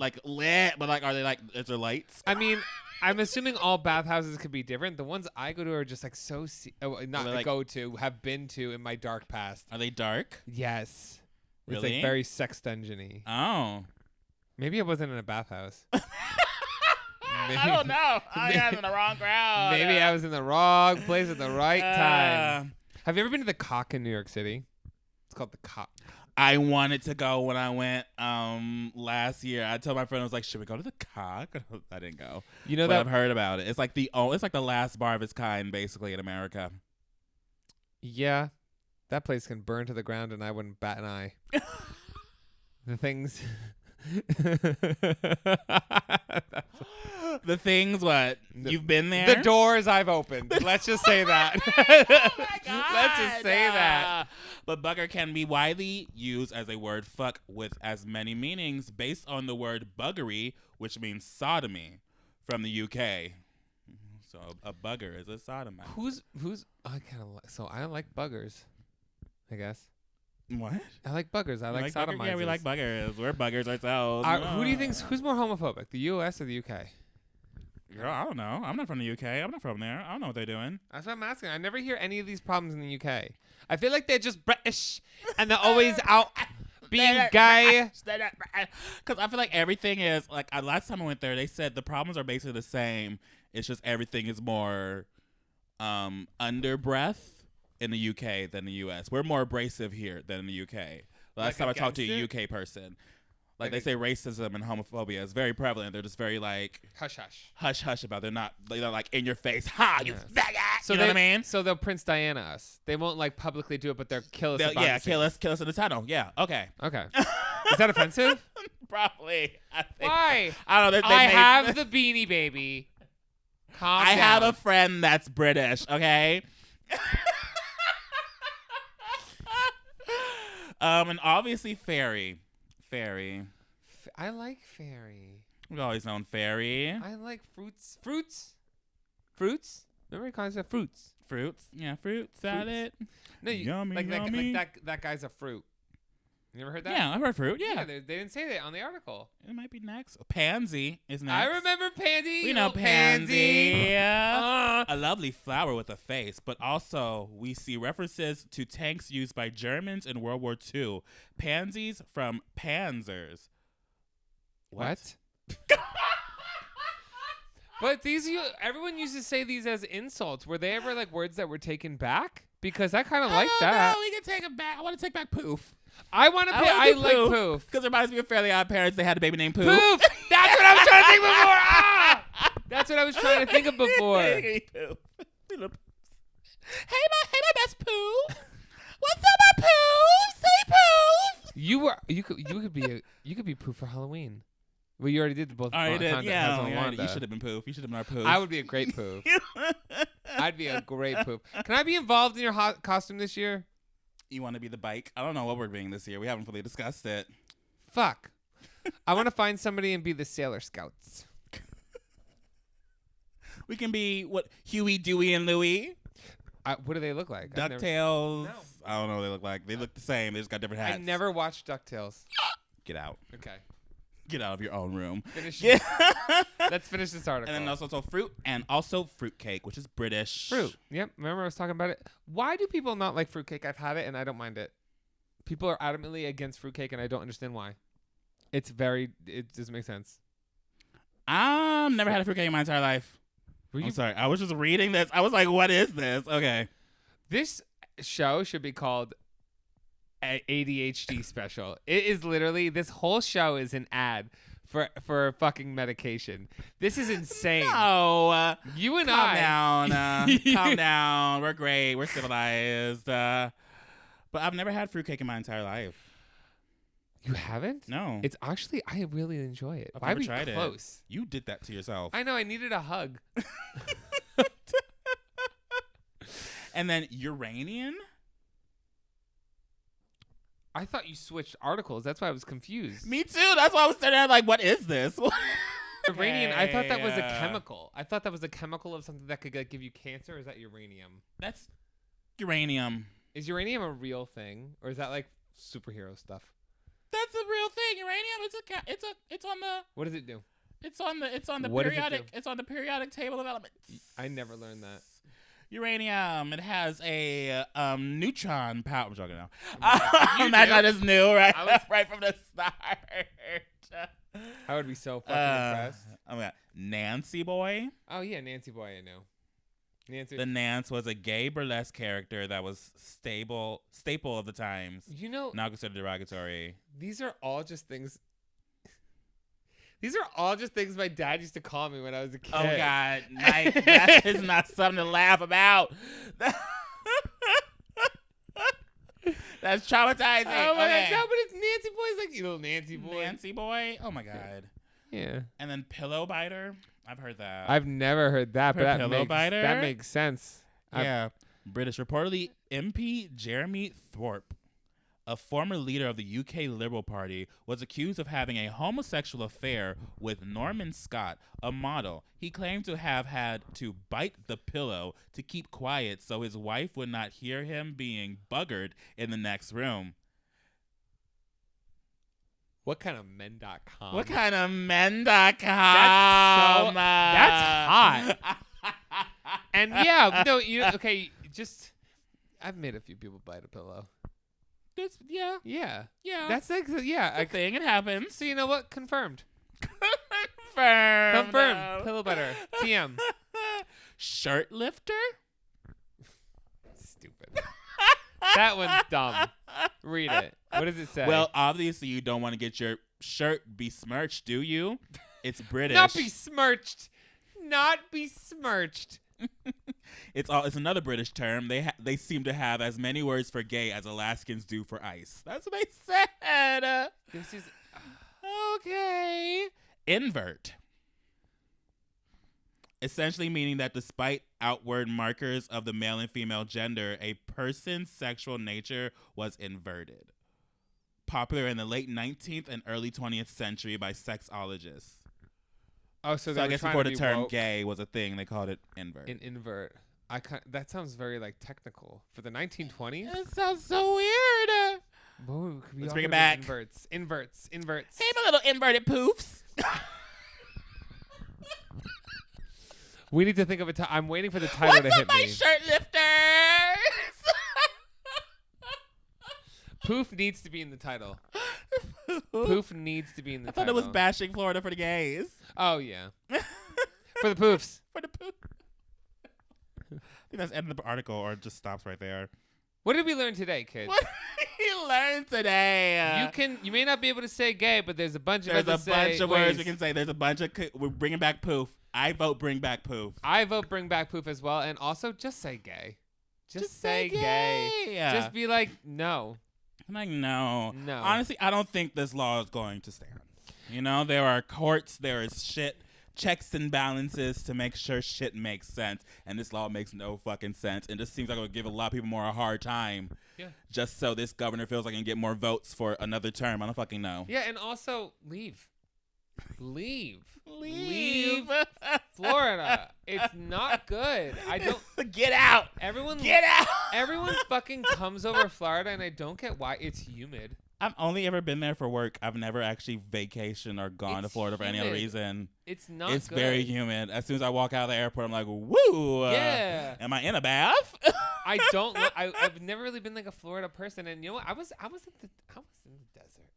but like, are they like? Is there lights? I mean, I'm assuming all bathhouses could be different. The ones I go to are just like so. Have been to in my dark past. Are they dark? Yes. It's Really? like very sex dungeony. Oh. Maybe I wasn't in a bathhouse. I don't know. I was in the wrong crowd. Maybe I was in the wrong place at the right time. Have you ever been to the Cock in New York City? It's called the Cock. I wanted to go when I went last year. I told my friend, I was like, should we go to the Cock? I didn't go. You know but that I've heard about it. It's like the last bar of its kind, basically, in America. Yeah, that place can burn to the ground, and I wouldn't bat an eye. The things. The things what? You've been there? The doors I've opened. Let's just say that. Oh my God. Let's just say that. But bugger can be widely used as a word fuck with as many meanings based on the word buggery, which means sodomy from the UK. So a bugger is a sodomite. Who's I kind of so I don't like buggers, I guess. What? I like buggers. I like sodomizers. Yeah, we like buggers. We're buggers ourselves. Who do you who's more homophobic, the U.S. or the UK? Girl, I don't know. I'm not from the UK. I'm not from there. I don't know what they're doing. That's what I'm asking. I never hear any of these problems in the UK. I feel like they're just British and they're always out being gay. Because I feel like everything is like last time I went there, they said the problems are basically the same. It's just everything is more under breath in the UK than the US. We're more abrasive here than in the UK. Last time I talked to a UK person. Like they say racism and homophobia is very prevalent. They're just very like hush about it. They're like in your face. Ha, you faggot. So you know what I mean? So they'll Prince Diana us. They won't like publicly do it, but they'll kill us. Yeah, kill us in the tunnel. Yeah, okay. Okay. Is that offensive? Probably. Why? I don't know. I have the Beanie Baby. Calm down. have a friend that's British. Okay. And obviously fairy. I like fairy. We've always known fairy. I like fruits. Remember he calls it fruits. Yeah, fruit salad. No, yummy, like yummy. that guy's a fruit. You ever heard that? Yeah, I've heard fruit. Yeah, they didn't say that on the article. It might be next. Pansy is next. I remember pansy. We know pansy. A lovely flower with a face, but also we see references to tanks used by Germans in World War II. Pansies from panzers. What? But everyone used to say these as insults. Were they ever like words that were taken back? Because I kind of like that. No, we can take it back. I want to take back poof. I want to. I like poof because it reminds me of Fairly Odd Parents. They had a baby named Poof. Poof. That's what I was trying to think before. Ah! That's what I was trying to think of before. Hey, my best Pooh. What's up, my Pooh? Say Pooh. You could be Pooh for Halloween. Well, you already did both. I did. Yeah, you should have been Poof. You should have been our Poof. I would be a great Poof. I'd be a great Poof. Can I be involved in your costume this year? You want to be the bike? I don't know what we're being this year. We haven't fully discussed it. Fuck. I want to find somebody and be the Sailor Scouts. We can be Huey, Dewey, and Louie. What do they look like? DuckTales. No. I don't know what they look like. They look the same. They just got different hats. I never watched DuckTales. Get out. Okay. Get out of your own room. Let's finish this article. And then also fruit and also fruitcake, which is British. Fruit. Yep. Remember I was talking about it? Why do people not like fruitcake? I've had it and I don't mind it. People are adamantly against fruitcake and I don't understand why. It doesn't make sense. Never had a fruitcake in my entire life. I'm sorry. I was just reading this. I was like, what is this? Okay. This show should be called ADHD special. It is literally, this whole show is an ad for fucking medication. This is insane. No. You and Calm down. Calm down. We're great. We're civilized. But I've never had fruitcake in my entire life. You haven't? No. It's actually, I really enjoy it. I've never tried it. You did that to yourself. I know. I needed a hug. And then Uranian? I thought you switched articles. That's why I was confused. Me too. That's why I was sitting there like, what is this? Uranium. I thought that was a chemical. I thought that was a chemical of something that could give you cancer. Or is that uranium? That's uranium. Is uranium a real thing, or is that like superhero stuff? That's a real thing. Uranium. It's on the. What does it do? It's on the what periodic. It's on the periodic table of elements. I never learned that. Uranium. It has a neutron power. I'm joking now. Imagine I just knew right from the start. I would be so fucking impressed. Oh my God. Nancy Boy. Oh yeah, Nancy Boy. I know. Nancy. The Nance was a gay burlesque character that was staple of the times. You know, Now considered derogatory. these are all just things. These are all just things my dad used to call me when I was a kid. Oh God, Mike, that is not something to laugh about. That's traumatizing. Oh my Okay. God, no, but it's Nancy Boy's like, you little Nancy Boy. Nancy Boy. Oh my God. Yeah. And then Pillow Biter. I've heard that. I've never heard that, but Pillow Biter? that makes sense. Yeah. British. Reportedly, MP Jeremy Thorpe, a former leader of the UK Liberal Party, was accused of having a homosexual affair with Norman Scott, a model. He claimed to have had to bite the pillow to keep quiet so his wife would not hear him being buggered in the next room. What kind of men.com? What kind of men.com? That's hot. And yeah, no, okay, just I've made a few people bite a pillow. Yeah. That's like It's a thing. It happens. So you know what? Confirmed. Confirmed. Pillow butter. TM. Shirt lifter? Stupid. That one's dumb. Read it. What does it say? Well, obviously you don't want to get your shirt besmirched, do you? It's British. Not besmirched. Not besmirched. It's another British term. They seem to have as many words for gay as Alaskans do for ice. That's what they said. This is okay. Invert. Essentially meaning that despite outward markers of the male and female gender, a person's sexual nature was inverted. Popular in the late 19th and early 20th century by sexologists. Oh, so I guess before the term woke. gay was a thing, they called it invert. An invert. That sounds very like technical for the 1920s. It sounds so weird. Let's bring it back. Inverts. Hey, my little inverted poofs. We need to think of a time. I'm waiting for the title to hit What's up, my me. shirt lifters? Poof needs to be in the title. Poof needs to be in the I title. thought it was bashing Florida for the gays. Oh, yeah. For the poofs. For the poof. I think that's the end of the article, or it just stops right there. What did we learn today, kids? What did you learn today? You may not be able to say gay, but there's a bunch of There's a bunch of words ways. we can say. There's a bunch of we're bringing back poof. I vote bring back poof. I vote bring back poof as well, and also just say gay. Just say gay. Yeah. Just be like, no. I'm like, no. No. Honestly, I don't think this law is going to stand. You know, there are courts, there is checks and balances to make sure shit makes sense, and this law makes no fucking sense, and just seems like it would give a lot of people more a hard time. Yeah. Just so this governor feels like he can get more votes for another term. I don't fucking know. Yeah, and also leave. Leave Florida. Florida. It's not good. I don't. Get out. Everyone. Get out. Everyone fucking comes over Florida, and I don't get why. It's humid. I've only ever been there for work. I've never actually vacationed or gone to Florida for any other reason. It's not It's good. very humid. As soon as I walk out of the airport, I'm like, woo. Yeah. Am I in a bath? I don't. I've never really been like a Florida person, and you know what? I was in the desert,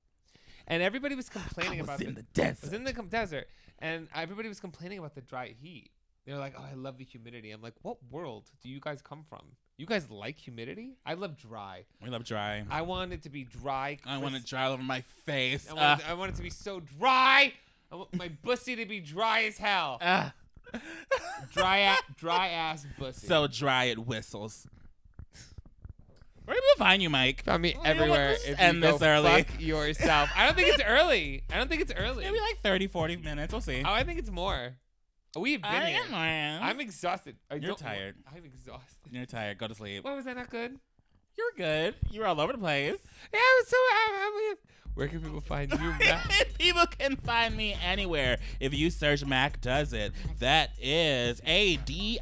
and everybody was complaining about in the desert. I was in the desert, and everybody was complaining about the dry heat. They were like, "Oh, I love the humidity." I'm like, "What world do you guys come from? You guys like humidity? I love dry. We love dry. I want it to be dry. I want it dry all over my face. I want it to be so dry. I want my pussy to be dry as hell. Dry ass pussy. So dry it whistles. Where do we find you, Mike? Found me You know what? everywhere. Let's If end you go this early. fuck yourself. I don't think it's early. Maybe like 30, 40 minutes. We'll see. Oh, I think it's more. We've been here. Man. I'm exhausted. You're tired. I'm exhausted. You're tired. Go to sleep. Why was that not good? You're good. You're all over the place. Yeah, I was so happy. Where can people find you, Mac? People can find me anywhere. If you search Mac Does It, that is ADIDAS.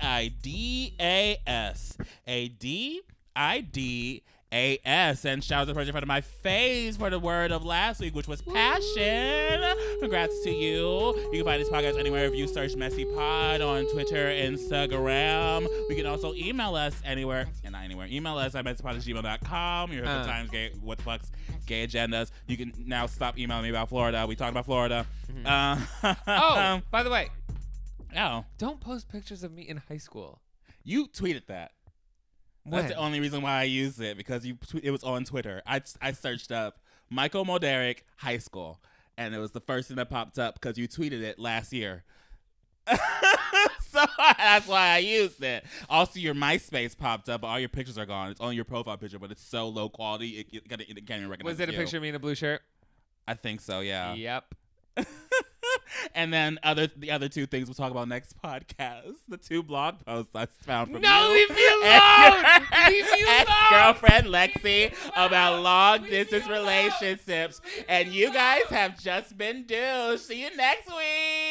ADIDAS. AS. And shout out to the person in front of my face for the word of last week, which was passion. Congrats to you. You can find this podcast anywhere if you search MessyPod on Twitter, Instagram. We can also email us anywhere, and not anywhere. Email us at messypod@gmail.com. You're sometimes gay, what the fuck's gay agendas. You can now stop emailing me about Florida. We talked about Florida. Oh, by the way. Oh. Don't post pictures of me in high school. You tweeted that. When? That's the only reason why I used it, because it was on Twitter. I searched up Michael Moderick High School, and it was the first thing that popped up because you tweeted it last year. So that's why I used it. Also, your MySpace popped up, but all your pictures are gone. It's only your profile picture, but it's so low quality, it can't even recognize. Was it a picture of me in a blue shirt? I think so, yeah. Yep. And then the other two things we'll talk about next podcast. The 2 blog posts I found from No, you. leave me alone! Leave me alone! Ex-girlfriend Lexi about long distance relationships. And you guys have just been due. See you next week.